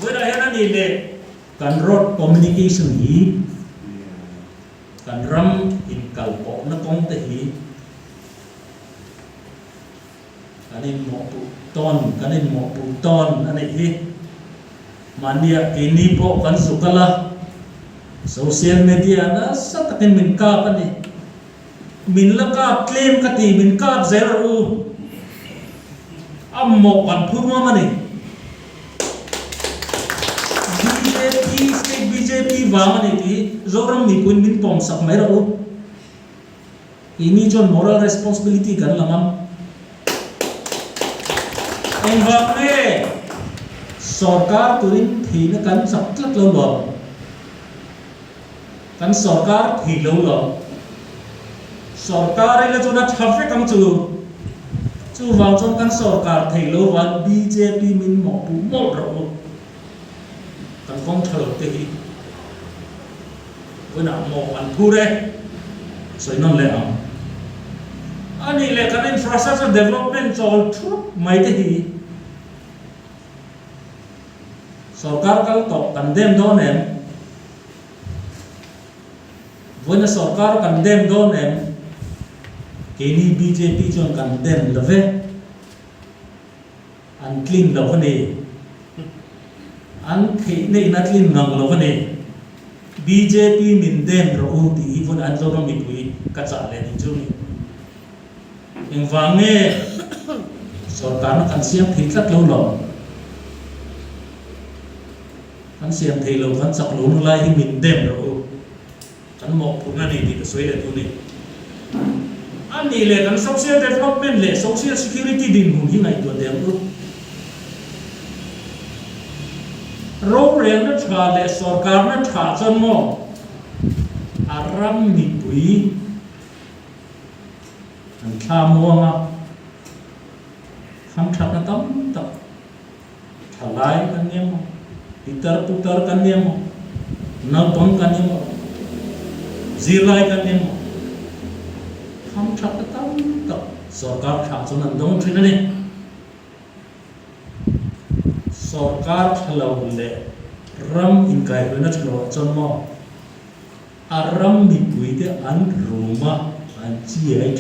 với đại hiện nay lệ cần road communication hi cần ram in kal po na kong te hi kanin mo pu ton ani hi mania kini po kan sukala social media na sa takin min ka pani min la ka claim ka ti min ka zero ammo kan phurma mani BJP wang ni ti zoram mi kun min pom sak mai ro ini jon moral responsibility kan lamam en wang ne sarkar turin thi na kan sak tlak lo lo kan sarkar thi lo lo sarkar ai la chuna thafe kam chu wang chon kan sarkar thi lo wan BJP min mo pu mo ro kan kong thalo te hi với nào một anh thu đấy rồi non lệ ông anh ấy lệ cái infrastructure development cho chút mấy thế thì सरकार कल तो कंडेम दो नेम वो न सरकार कंडेम दो नेम केनी BJP zone condemn लवे अनक्लीन लवने अनखेने नक्लीन नंग लवने BJP mindem rooti even anjoro mitui kacale ni chumi engwange sarkar na kan siam thitlat lo lo kan siam thei lo kan sak lo nu lai hi mindem ro kan mo phuna ni ti soi le tu ni ani le kan social development le social security din hun hi ngai to dem ru rong reng na thà le sarkar na thà chon mo aram mi pui an tha mo nga kham thak na tam tak thalai kan niam pitar putar kan niam na bang kan niam zilai kan niam kham thak na tam tak sarkar thà chon an dong thin ani सरकार थलाउले रम इनकाय होना चलो चलो आरम मिपुई दे अन रोमा अन ची आई